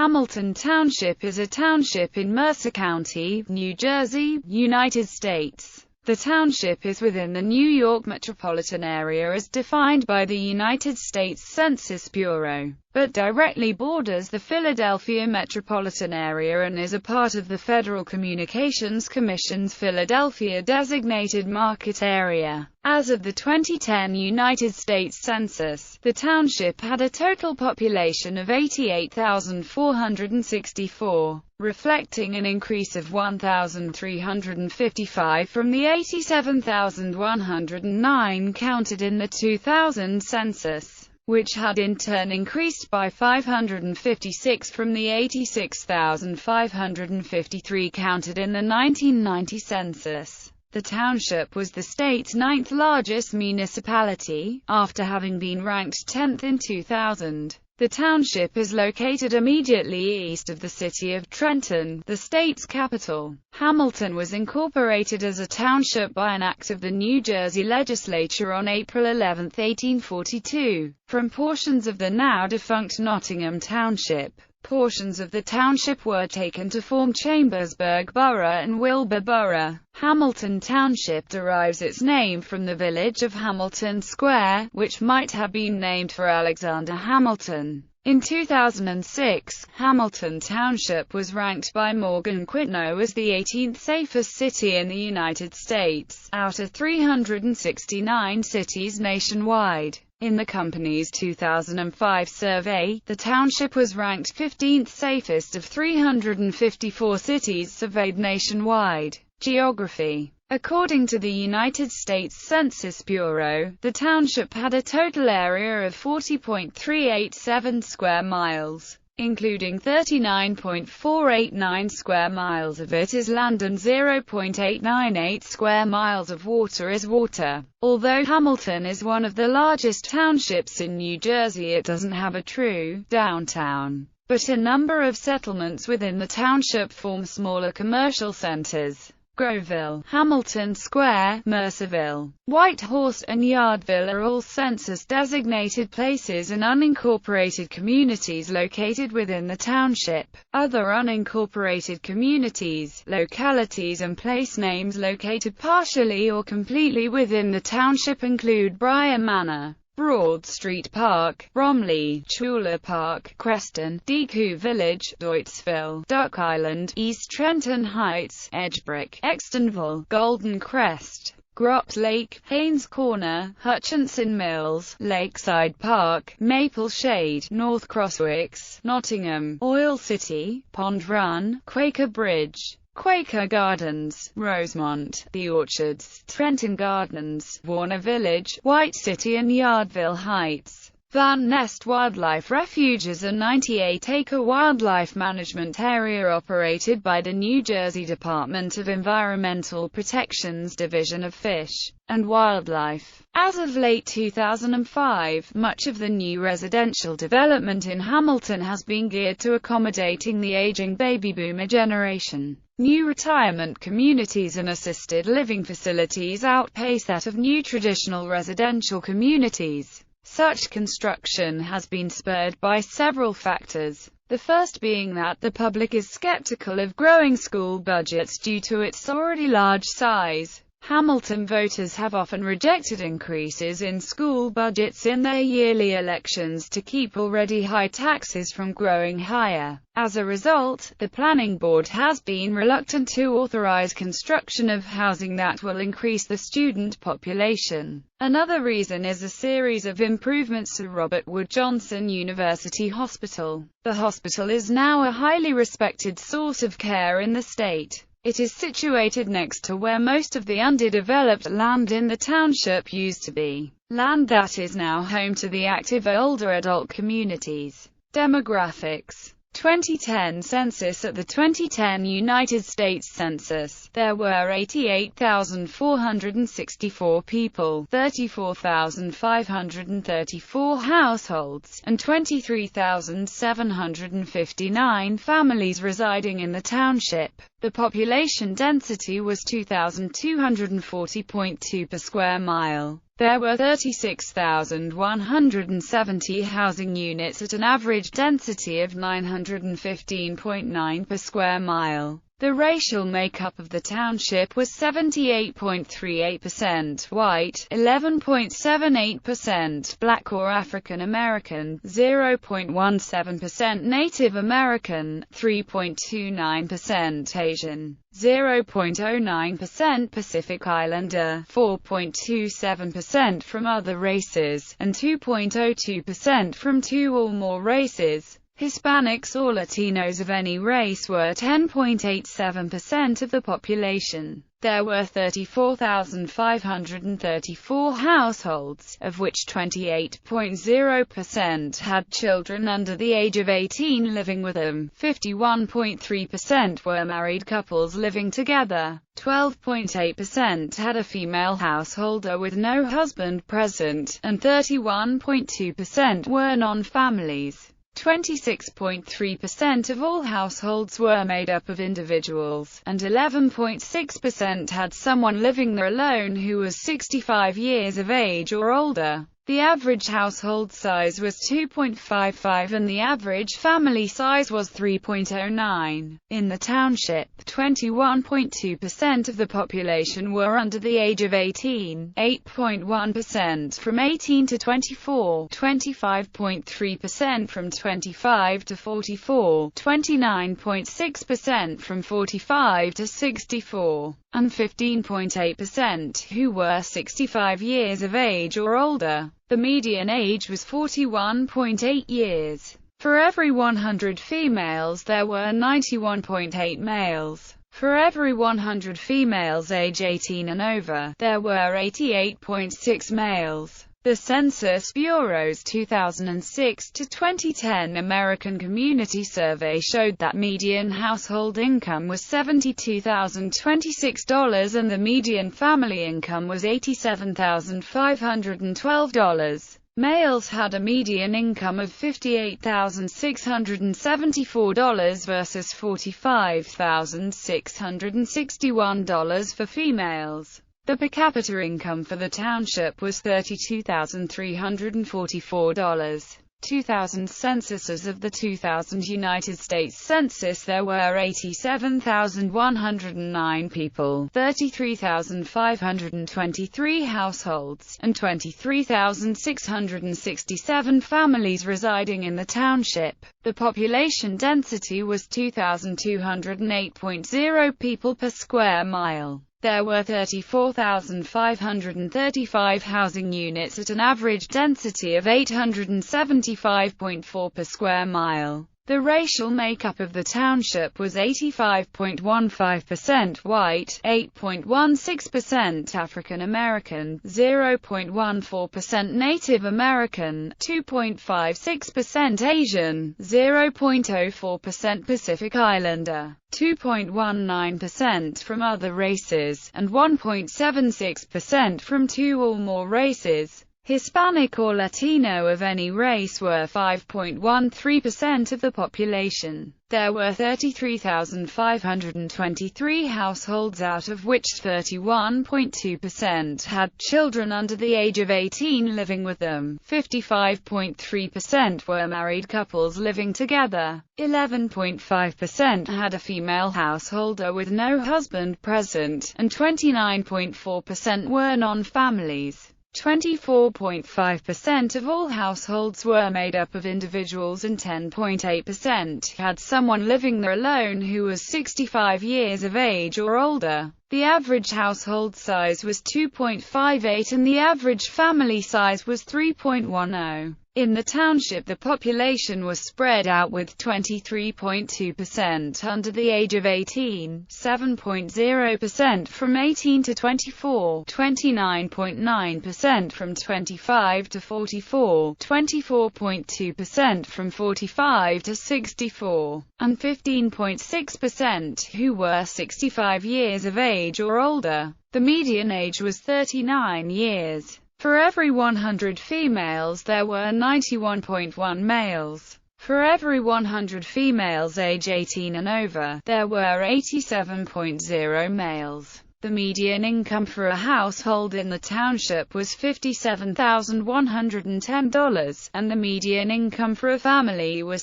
Hamilton Township is a township in Mercer County, New Jersey, United States. The township is within the New York metropolitan area as defined by the United States Census Bureau, but directly borders the Philadelphia metropolitan area and is a part of the Federal Communications Commission's Philadelphia Designated Market Area. As of the 2010 United States Census, the township had a total population of 88,464, reflecting an increase of 1,355 from the 87,109 counted in the 2000 census, which had in turn increased by 556 from the 86,553 counted in the 1990 census. The township was the state's ninth largest municipality, after having been ranked 10th in 2000. The township is located immediately east of the city of Trenton, the state's capital. Hamilton was incorporated as a township by an act of the New Jersey legislature on April 11, 1842, from portions of the now-defunct Nottingham Township. Portions of the township were taken to form Chambersburg Borough and Wilbur Borough. Hamilton Township derives its name from the village of Hamilton Square, which might have been named for Alexander Hamilton. In 2006, Hamilton Township was ranked by Morgan Quitno as the 18th safest city in the United States, out of 369 cities nationwide. In the company's 2005 survey, the township was ranked 15th safest of 354 cities surveyed nationwide. Geography. According to the United States Census Bureau, the township had a total area of 40.387 square miles, including 39.489 square miles of it is land and 0.898 square miles of water is water. Although Hamilton is one of the largest townships in New Jersey, it doesn't have a true downtown, but a number of settlements within the township form smaller commercial centers. Groveville, Hamilton Square, Mercerville, Whitehorse, and Yardville are all census-designated places and unincorporated communities located within the township. Other unincorporated communities, localities and place names located partially or completely within the township include Briar Manor, Broad Street Park, Bromley, Chula Park, Creston, Decoud Village, Deutsville, Duck Island, East Trenton Heights, Edgebrick, Extonville, Golden Crest, Grops Lake, Haynes Corner, Hutchinson Mills, Lakeside Park, Maple Shade, North Crosswicks, Nottingham, Oil City, Pond Run, Quaker Bridge, Quaker Gardens, Rosemont, The Orchards, Trenton Gardens, Warner Village, White City and Yardville Heights. Van Nest Wildlife Refuge is a 98-acre wildlife management area operated by the New Jersey Department of Environmental Protection's Division of Fish and Wildlife. As of late 2005, much of the new residential development in Hamilton has been geared to accommodating the aging baby boomer generation. New retirement communities and assisted living facilities outpace that of new traditional residential communities. Such construction has been spurred by several factors, the first being that the public is skeptical of growing school budgets due to its already large size. Hamilton voters have often rejected increases in school budgets in their yearly elections to keep already high taxes from growing higher. As a result, the planning board has been reluctant to authorize construction of housing that will increase the student population. Another reason is a series of improvements to Robert Wood Johnson University Hospital. The hospital is now a highly respected source of care in the state. It is situated next to where most of the underdeveloped land in the township used to be, land that is now home to the active older adult communities. Demographics. 2010 census. At the 2010 United States Census, there were 88,464 people, 34,534 households, and 23,759 families residing in the township. The population density was 2,240.2 per square mile. there were 36,170 housing units at an average density of 915.9 per square mile. The racial makeup of the township was 78.38% white, 11.78% black or African American, 0.17% Native American, 3.29% Asian, 0.09% Pacific Islander, 4.27% from other races, and 2.02% from two or more races. Hispanics or Latinos of any race were 10.87% of the population. There were 34,534 households, of which 28.0% had children under the age of 18 living with them, 51.3% were married couples living together, 12.8% had a female householder with no husband present, and 31.2% were non-families. 26.3% of all households were made up of individuals, and 11.6% had someone living there alone who was 65 years of age or older. The average household size was 2.55 and the average family size was 3.09. In the township, 21.2% of the population were under the age of 18, 8.1% from 18 to 24, 25.3% from 25 to 44, 29.6% from 45 to 64, and 15.8% who were 65 years of age or older. The median age was 41.8 years. For every 100 females there were 91.8 males. For every 100 females age 18 and over, there were 88.6 males. The Census Bureau's 2006 to 2010 American Community Survey showed that median household income was $72,026 and the median family income was $87,512. Males had a median income of $58,674 versus $45,661 for females. The per capita income for the township was $32,344. 2000 census. As of the 2000 United States Census, there were 87,109 people, 33,523 households, and 23,667 families residing in the township. The population density was 2,208.0 people per square mile. There were 34,535 housing units at an average density of 875.4 per square mile. The racial makeup of the township was 85.15% white, 8.16% African American, 0.14% Native American, 2.56% Asian, 0.04% Pacific Islander, 2.19% from other races, and 1.76% from two or more races. Hispanic or Latino of any race were 5.13% of the population. There were 33,523 households, out of which 31.2% had children under the age of 18 living with them, 55.3% were married couples living together, 11.5% had a female householder with no husband present, and 29.4% were non-families. 24.5% of all households were made up of individuals and 10.8% had someone living there alone who was 65 years of age or older. The average household size was 2.58 and the average family size was 3.10. In the township, the population was spread out with 23.2% under the age of 18, 7.0% from 18 to 24, 29.9% from 25 to 44, 24.2% from 45 to 64, and 15.6% who were 65 years of age or older. The median age was 39 years. For every 100 females there were 91.1 males. For every 100 females age 18 and over, there were 87.0 males. The median income for a household in the township was $57,110, and the median income for a family was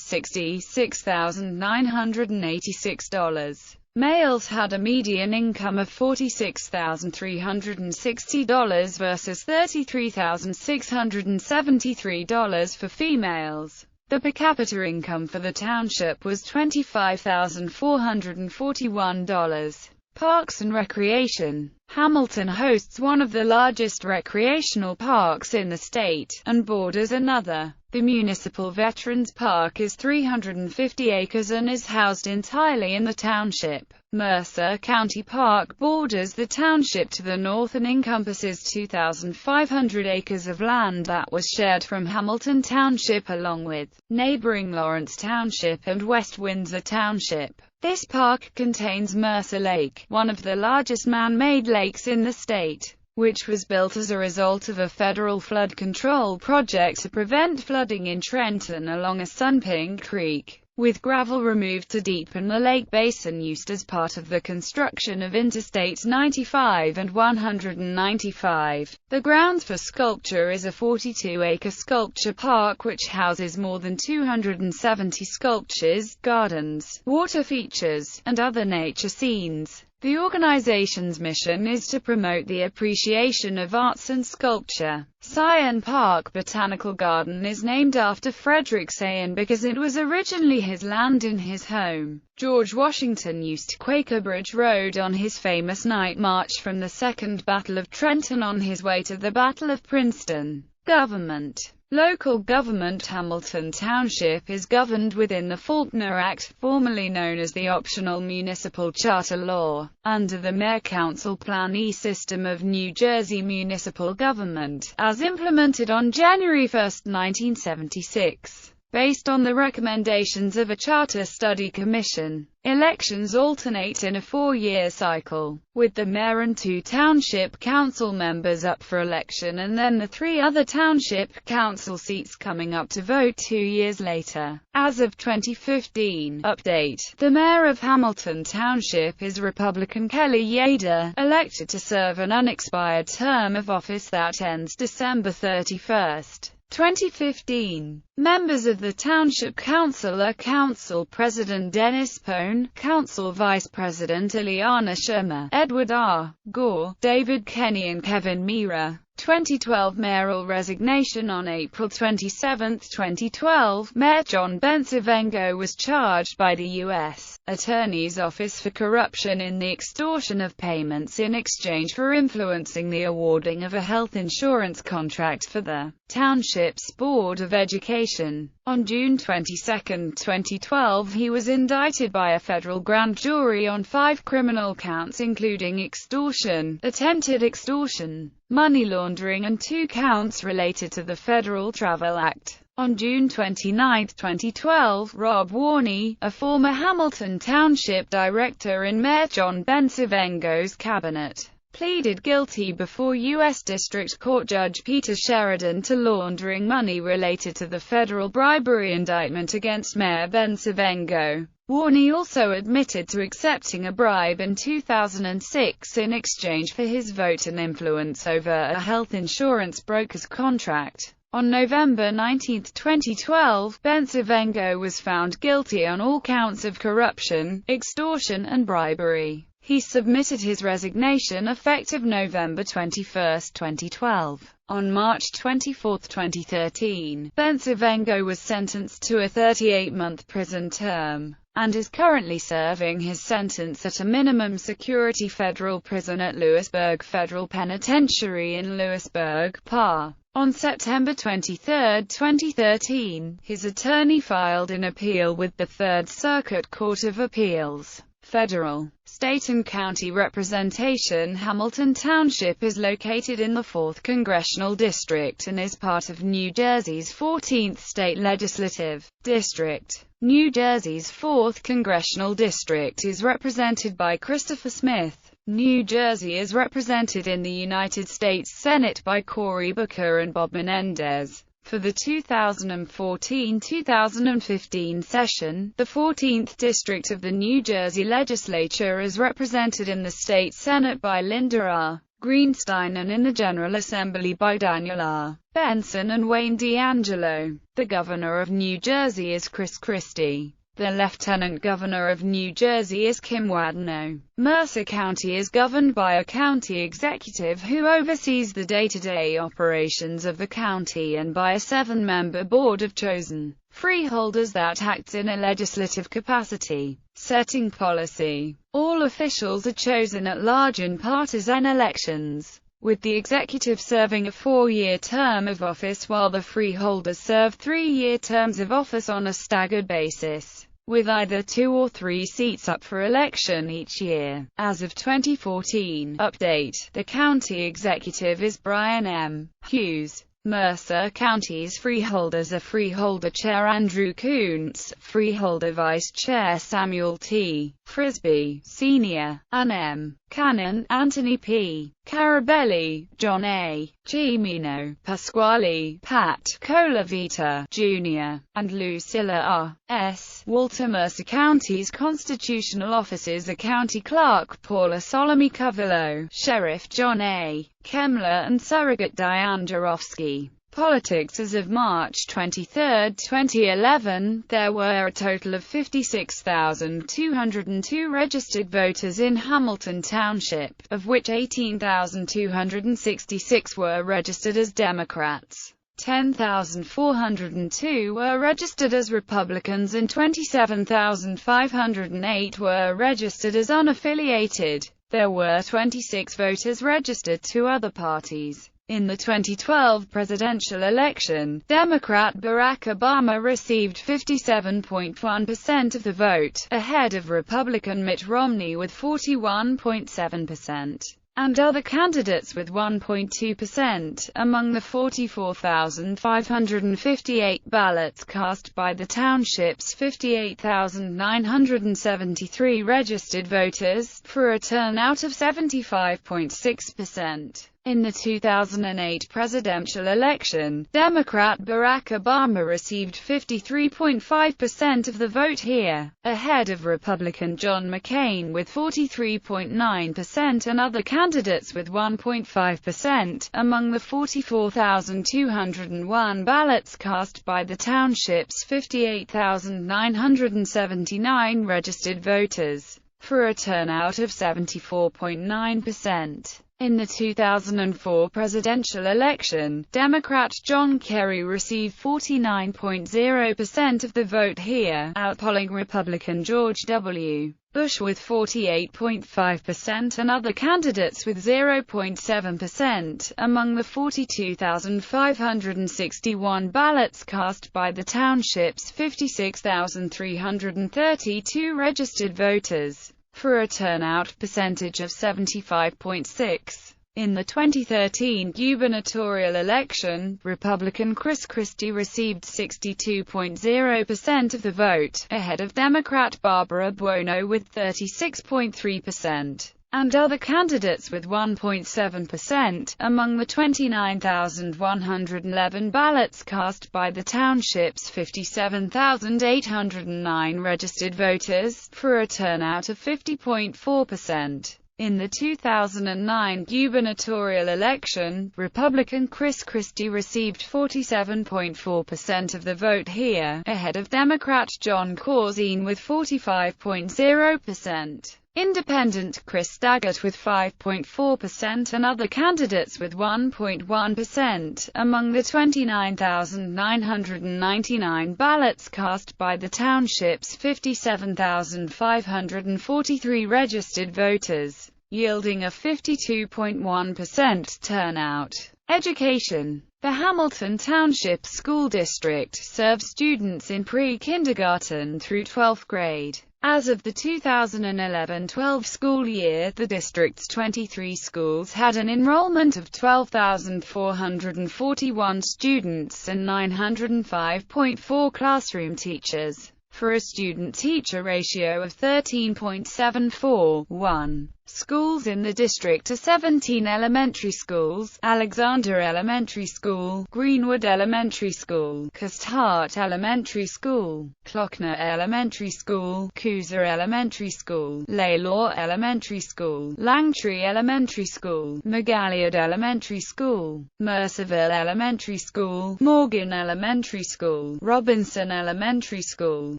$66,986. Males had a median income of $46,360 versus $33,673 for females. The per capita income for the township was $25,441. Parks and recreation. Hamilton hosts one of the largest recreational parks in the state, and borders another. The Municipal Veterans Park is 350 acres and is housed entirely in the township. Mercer County Park borders the township to the north and encompasses 2,500 acres of land that was shared from Hamilton Township along with neighboring Lawrence Township and West Windsor Township. This park contains Mercer Lake, one of the largest man-made lakes in the state, which was built as a result of a federal flood control project to prevent flooding in Trenton along Assunpink Creek, with gravel removed to deepen the lake basin used as part of the construction of Interstates 95 and 195. The grounds for sculpture is a 42-acre sculpture park which houses more than 270 sculptures, gardens, water features, and other nature scenes. The organization's mission is to promote the appreciation of arts and sculpture. Scion Park Botanical Garden is named after Frederick Scion because it was originally his land in his home. George Washington used Quaker Bridge Road on his famous night march from the Second Battle of Trenton on his way to the Battle of Princeton. Government. Local government. Hamilton Township is governed within the Faulkner Act, formerly known as the Optional Municipal Charter Law, under the Mayor-Council Plan E system of New Jersey municipal government, as implemented on January 1, 1976. Based on the recommendations of a Charter Study Commission, elections alternate in a 4-year cycle, with the mayor and 2 township council members up for election and then the 3 other township council seats coming up to vote 2 years later. As of 2015, update, the mayor of Hamilton Township is Republican Kelly Yader, elected to serve an unexpired term of office that ends December 31. 2015. Members of the Township Council are Council President Dennis Pone, Council Vice President Ileana Shermer, Edward R. Gore, David Kenny and Kevin Mira. 2012 Merrill Resignation. On April 27, 2012, Mayor John Bencivengo was charged by the U.S. Attorney's Office for corruption in the extortion of payments in exchange for influencing the awarding of a health insurance contract for the Township's Board of Education. On June 22, 2012, he was indicted by a federal grand jury on 5 criminal counts including extortion, attempted extortion, money laundering and 2 counts related to the Federal Travel Act. On June 29, 2012, Rob Warney, a former Hamilton Township director in Mayor John Bencivengo's cabinet, pleaded guilty before U.S. District Court Judge Peter Sheridan to laundering money related to the federal bribery indictment against Mayor Bencivengo. Warney also admitted to accepting a bribe in 2006 in exchange for his vote and influence over a health insurance broker's contract. On November 19, 2012, Bencivengo was found guilty on all counts of corruption, extortion and bribery. He submitted his resignation effective November 21, 2012. On March 24, 2013, Bencivengo was sentenced to a 38-month prison term, and is currently serving his sentence at a minimum security federal prison at Lewisburg Federal Penitentiary in Lewisburg, PA. On September 23, 2013, his attorney filed an appeal with the Third Circuit Court of Appeals. Federal, state and county representation. Hamilton Township is located in the 4th Congressional District and is part of New Jersey's 14th State Legislative District. New Jersey's 4th Congressional District is represented by Christopher Smith. New Jersey is represented in the United States Senate by Cory Booker and Bob Menendez. For the 2014-2015 session, the 14th District of the New Jersey Legislature is represented in the State Senate by Linda R. Greenstein and in the General Assembly by Daniel R. Benson and Wayne D'Angelo. The Governor of New Jersey is Chris Christie. The Lieutenant Governor of New Jersey is Kim Wadenow. Mercer County is governed by a county executive who oversees the day-to-day operations of the county and by a 7-member board of chosen freeholders that acts in a legislative capacity, setting policy. All officials are chosen at large in partisan elections, with the executive serving a 4-year term of office while the freeholders serve 3-year terms of office on a staggered basis, with either 2 or 3 seats up for election each year. As of 2014 update, the county executive is Brian M. Hughes. Mercer County's freeholders are Freeholder Chair Andrew Koontz, Freeholder Vice Chair Samuel T. Frisbee, Sr., Ann M. Cannon, Anthony P. Carabelli, John A. Cimino, Pasquale, Pat Colavita, Jr., and Lucilla R. S. Walter. Mercer County's constitutional officers are County Clerk Paula Solomie-Covillo, Sheriff John A. Kemmler and Surrogate Diane Jarofsky. Politics. As of March 23, 2011, there were a total of 56,202 registered voters in Hamilton Township, of which 18,266 were registered as Democrats. 10,402 were registered as Republicans and 27,508 were registered as unaffiliated. There were 26 voters registered to other parties. In the 2012 presidential election, Democrat Barack Obama received 57.1% of the vote, ahead of Republican Mitt Romney with 41.7%. and other candidates with 1.2%. Among the 44,558 ballots cast by the township's 58,973 registered voters, for a turnout of 75.6%. In the 2008 presidential election, Democrat Barack Obama received 53.5% of the vote here, ahead of Republican John McCain with 43.9% and other candidates with 1.5%. Among the 44,201 ballots cast by the township's 58,979 registered voters, for a turnout of 74.9%. In the 2004 presidential election, Democrat John Kerry received 49.0% of the vote here, outpolling Republican George W. Bush with 48.5% and other candidates with 0.7%. Among the 42,561 ballots cast by the township's 56,332 registered voters, for a turnout percentage of 75.6. In the 2013 gubernatorial election, Republican Chris Christie received 62.0% of the vote, ahead of Democrat Barbara Buono with 36.3%. and other candidates with 1.7%. Among the 29,111 ballots cast by the township's 57,809 registered voters, for a turnout of 50.4%. In the 2009 gubernatorial election, Republican Chris Christie received 47.4% of the vote here, ahead of Democrat John Corzine with 45.0%. Independent Chris Daggett with 5.4% and other candidates with 1.1%. Among the 29,999 ballots cast by the township's 57,543 registered voters, yielding a 52.1% turnout. Education. The Hamilton Township School District serves students in pre-kindergarten through 12th grade. As of the 2011-12 school year, the district's 23 schools had an enrollment of 12,441 students and 905.4 classroom teachers, for a student-teacher ratio of 13.74:1. Schools in the district are 17 elementary schools: Alexander Elementary School, Greenwood Elementary School, Custhart Elementary School, Clockner Elementary School, Cooser Elementary School, Laylaw Elementary School, Langtree Elementary School, McGalliard Elementary School, Mercerville Elementary School, Morgan Elementary School, Robinson Elementary School,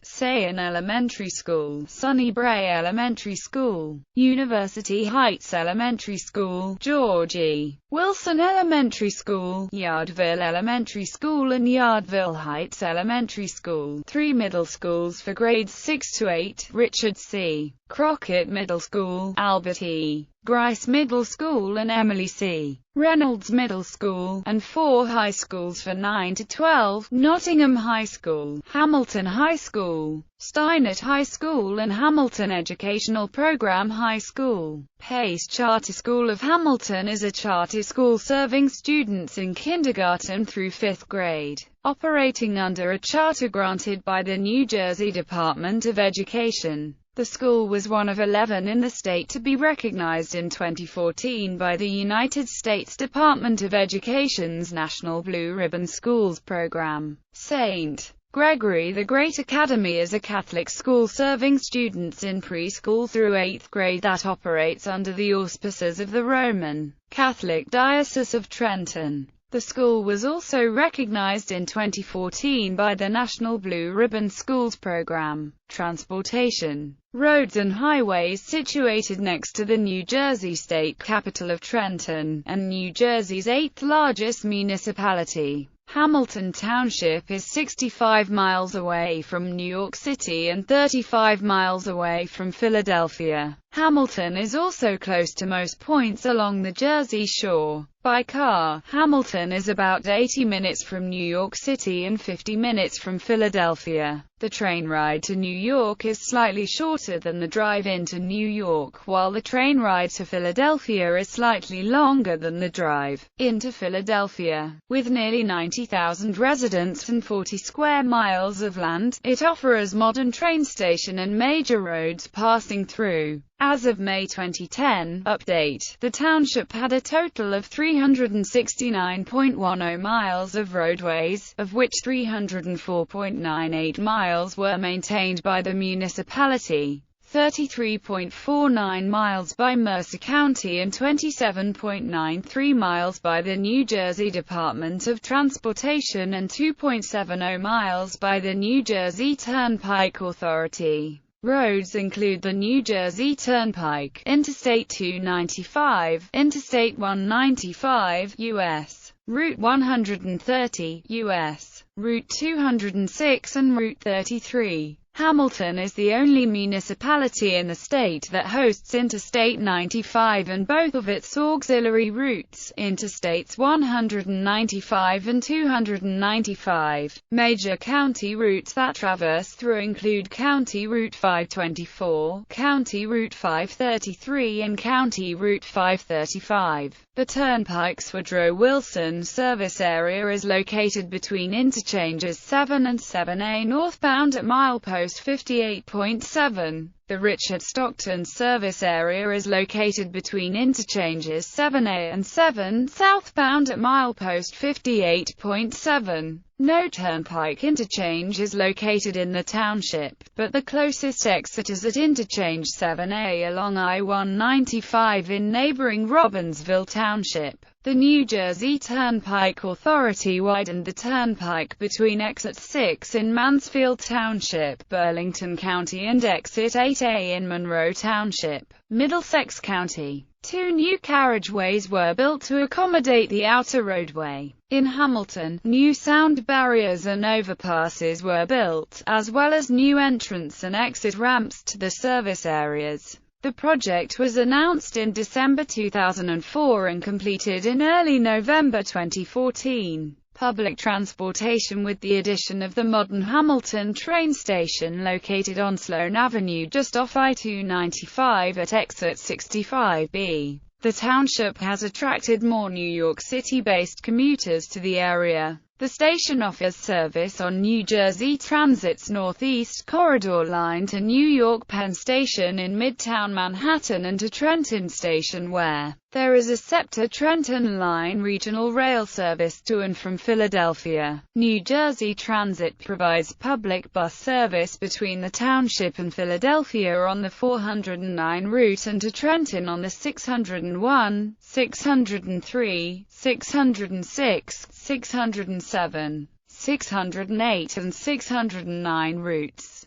Sayan Elementary School, Sunny Bray Elementary School, University Heights Elementary School, George E. Wilson Elementary School, Yardville Elementary School and Yardville Heights Elementary School. 3 middle schools for grades 6 to 8, Richard C. Crockett Middle School, Albert E. Grice Middle School and Emily C. Reynolds Middle School, and 4 high schools for 9 to 12, Nottingham High School, Hamilton High School, Steinert High School and Hamilton Educational Program High School. Pace Charter School of Hamilton is a charter school serving students in kindergarten through 5th grade, operating under a charter granted by the New Jersey Department of Education. The school was one of 11 in the state to be recognized in 2014 by the United States Department of Education's National Blue Ribbon Schools program. St. Gregory the Great Academy is a Catholic school serving students in preschool through 8th grade that operates under the auspices of the Roman Catholic Diocese of Trenton. The school was also recognized in 2014 by the National Blue Ribbon Schools program. Transportation. Roads and highways situated next to the New Jersey state capital of Trenton, and New Jersey's 8th largest municipality. Hamilton Township is 65 miles away from New York City and 35 miles away from Philadelphia. Hamilton is also close to most points along the Jersey Shore. By car, Hamilton is about 80 minutes from New York City and 50 minutes from Philadelphia. The train ride to New York is slightly shorter than the drive into New York, while the train ride to Philadelphia is slightly longer than the drive into Philadelphia. With nearly 90,000 residents and 40 square miles of land, it offers modern train station and major roads passing through. As of May 2010 update, the township had a total of 369.10 miles of roadways, of which 304.98 miles were maintained by the municipality, 33.49 miles by Mercer County and 27.93 miles by the New Jersey Department of Transportation and 2.70 miles by the New Jersey Turnpike Authority. Roads include the New Jersey Turnpike, Interstate 295, Interstate 195, U.S., Route 130, U.S., Route 206 and Route 33. Hamilton is the only municipality in the state that hosts Interstate 95 and both of its auxiliary routes, Interstates 195 and 295. Major county routes that traverse through include County Route 524, County Route 533 and County Route 535. The Turnpike's Woodrow Wilson service area is located between interchanges 7 and 7A northbound at milepost 58.7. The Richard Stockton service area is located between interchanges 7A and 7 southbound at milepost 58.7. No turnpike interchange is located in the township, but the closest exit is at interchange 7A along I-195 in neighboring Robbinsville Township. The New Jersey Turnpike Authority widened the turnpike between exit 6 in Mansfield Township, Burlington County and exit 8A in Monroe Township, Middlesex County. 2 new carriageways were built to accommodate the outer roadway. In Hamilton, new sound barriers and overpasses were built, as well as new entrance and exit ramps to the service areas. The project was announced in December 2004 and completed in early November 2014. Public transportation with the addition of the modern Hamilton train station located on Sloan Avenue just off I-295 at exit 65B. The township has attracted more New York City-based commuters to the area. The station offers service on New Jersey Transit's Northeast Corridor line to New York Penn Station in Midtown Manhattan and to Trenton Station, where there is a SEPTA-Trenton Line regional rail service to and from Philadelphia. New Jersey Transit provides public bus service between the Township and Philadelphia on the 409 route and to Trenton on the 601, 603, 606, 607, 608 and 609 routes.